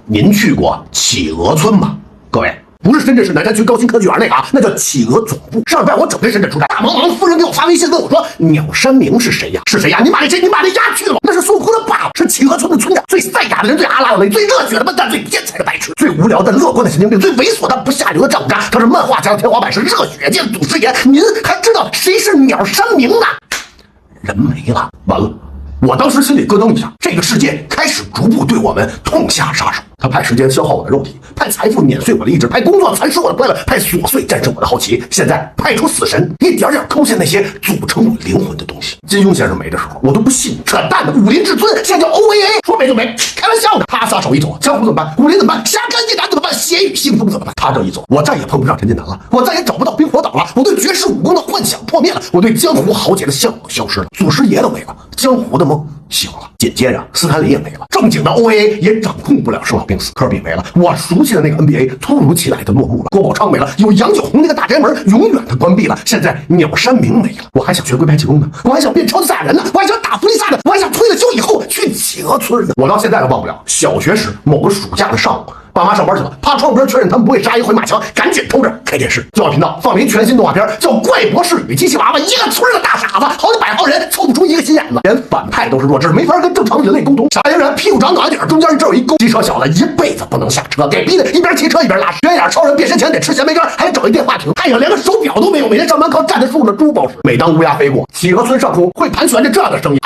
您去过企鹅村吗？各位，不是深圳市南山区高新科技园那个啊，那叫企鹅总部。上礼拜我整天深圳出差，大忙夫人给我发微信问我说：“鸟山明是谁呀？是谁呀？你把那押去了？那是孙悟空的爸爸，是企鹅村的村长，最赛亚的人，最阿拉的人，最热血的笨蛋，最天才的白痴，最无聊的乐观的神经病，最猥琐的不下流的丈夫渣。他是漫画家的天花板，是热血界的祖师爷。您还知道谁是鸟山明呢？人没了，完了。”我当时心里咯噔一下，这个世界开始逐步对我们痛下杀手。他派时间消耗我的肉体，派财富碾碎我的意志，派工作蚕食我的快乐，派琐碎战胜我的好奇。现在派出死神，一点点抠下那些组成我灵魂的东西。金庸先生没的时候，我都不信，扯淡的。武林至尊现在叫 OVA， 说没就没，开玩笑的。他撒手一走，江湖怎么办？武林怎么办？侠肝义胆怎么办？血雨腥风怎么办？他这一走，我再也碰不上陈近南了，我再也找不到冰火岛了，我对绝世武功的幻想破灭了，我对江湖豪杰的向往消失了，祖师爷都没了，江湖的梦醒了。紧接着斯坦李也没了，正经的 OVA 也掌控不了生老病死，科比没了，我熟悉的那个 NBA 突如其来的落幕了，郭宝昌没了，有杨九红那个大宅门永远的关闭了，现在鸟山明没了，我还想学龟派气功呢，我还想变超级赛亚人呢，我还想打弗利萨呢，我还想退了休以后去企鹅村呢。我到现在都忘不了小学时某个暑假的上午，爸妈上班去了，怕窗户边确认他们不会杀一回马枪，赶紧偷着开电视，教育频道放了一全新动画片，叫《怪博士与机器娃娃》，一个村的大傻子，好几百号人凑不出一个心眼子，连反派都是弱智，没法跟正常人类沟通。傻嫣然屁股长脑袋顶，中间这有一沟，机车小子一辈子不能下车，给逼的一边骑车一边拉屎。圆眼超人变身前得吃咸梅干，还得找一电话亭，太阳连个手表都没有，每天上班靠站在树上珠宝石。每当乌鸦飞过，企鹅村上空会盘旋着这样的声音：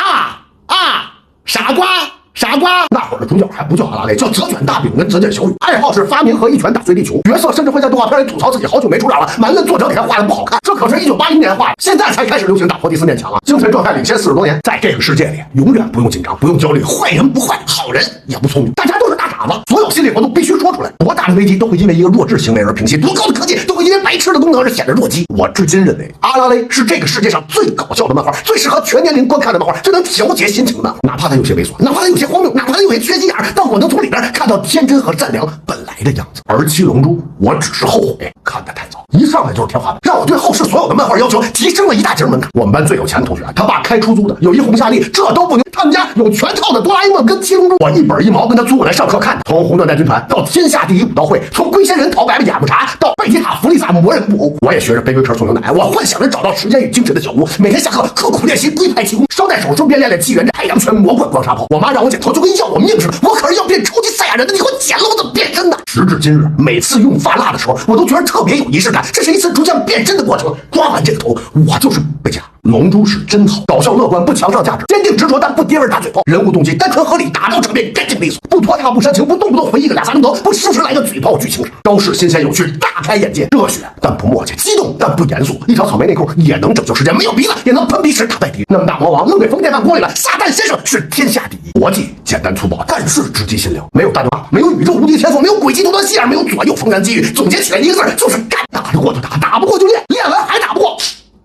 傻瓜。傻瓜，那会儿的主角还不叫阿拉蕾，叫泽卷大饼跟泽卷小雨，爱好是发明和一拳打碎地球。角色甚至会在动画片里吐槽自己好久没出场了，埋怨作者给他画的不好看。这可是1980年画的，现在才开始流行打破第四面墙啊！精神状态领先40多年，在这个世界里，永远不用紧张，不用焦虑，坏人不坏，好人也不聪明，大家都是大傻子，所有心里活动必须说出来。多大的危机都会因为一个弱智行为而平息，多高的科技都会因为白痴的功能而显得弱鸡。我至今认为，阿拉蕾是这个世界上最搞笑的漫画，最适合全年龄观看的漫画，最能调节心情的。哪怕它有些猥琐，哪怕它有些荒谬，哪怕它有些缺心眼，但我能从里边看到天真和善良本来的样子。而七龙珠，我只是后悔看得太早，一上来就是天花板，让我对后世所有的漫画要求提升了一大截门槛。我们班最有钱的同学，他爸开出租的，有一红夏利，这都不牛，他们家有全套的哆啦 A 梦跟七龙珠，我一本一毛跟他租过来上课看的。从红缎带军团到天下第一武道会，从龟仙人讨白的雅木茶到贝吉塔弗利萨魔人布偶，我也学着背龟壳送牛奶，我幻想着找到时间与精神的小屋，每天下课刻苦练习龟派气功，捎带手顺便练练纪元太阳拳、魔棍、光沙炮。我妈让我剪头就跟要我命似的，我可是要变超级赛亚人的，你给我剪了我怎么变身呢？时至今日，每次用发蜡的时候，我都觉得特别有仪式感，这是一次逐渐变身的过程。刮完这个头，我就是贝吉塔。龙珠是真好，搞笑乐观，不强上价值，坚定执着但不跌味打嘴炮，人物动机单纯合理，打斗场面干净利索，不拖沓不煽情，不动不动回忆个2、3钟头，不时时来个嘴炮剧情，招式新鲜有趣，大开眼界，热血但不墨迹，激动但不严肃，一条草莓内裤也能拯救世界，没有鼻子也能喷鼻屎打败敌。那么大魔王愣给封电饭锅里了，撒旦先生是天下第一，逻辑简单粗暴，但是直击心灵，没有大对话，没有宇宙无敌天赋，没有诡计多端戏眼，没有左右逢源机遇，总结起来一个字就是干，打得过就打，打不过就练，练完还打不过，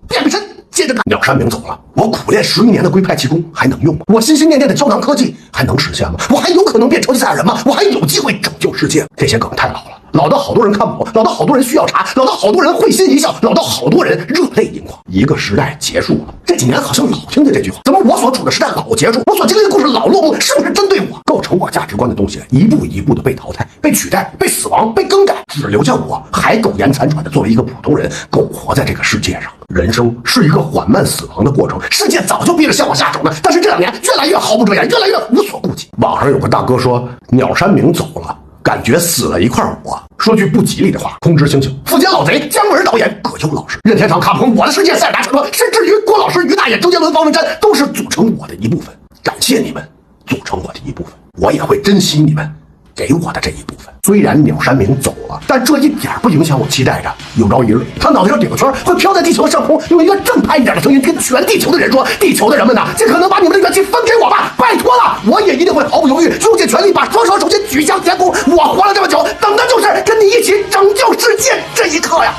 变身。接着干，鸟山明走了，我苦练11年的龟派气功还能用吗？我心心念念的胶囊科技还能实现吗？我还有可能变超级赛亚人吗？我还有机会拯救世界吗？这些梗太老了，老到好多人看不懂，老到好多人需要查，老到好多人会心一笑，老到好多人热泪盈眶。一个时代结束了，这几年好像老听见这句话，怎么我所处的时代老结束，我所经历的故事老落幕？是不是针对我？构成我价值观的东西一步一步的被淘汰、被取代、被死亡、被更改，只留下我还苟延残喘的作为一个普通人苟活在这个世界上。人生是一个缓慢死亡的过程，世界早就逼着向我下手呢，但是这2年越来越毫不遮掩，越来越无所顾忌。网上有个大哥说鸟山明走了，感觉死了一块我。说句不吉利的话，空知星星、富坚老贼、姜文导演、葛优老师、任天堂、卡普空、我的世界、塞尔达传说，甚至于郭老师、于大爷、周杰伦、方文山，都是组成我的一部分。感谢你们组成我的一部分，我也会珍惜你们给我的这一部分。虽然鸟山明走了，但这一点不影响我期待着有朝一日他脑袋上顶个圈，会飘在地球上空，用一个正派一点的声音跟全地球的人说：地球的人们呐，尽可能把你们的元气分给我吧，拜托了！我也一定会毫不犹豫，用尽全力，把双手首先举向天空。我活了这么久，等的就是跟你一起拯救世界这一刻呀！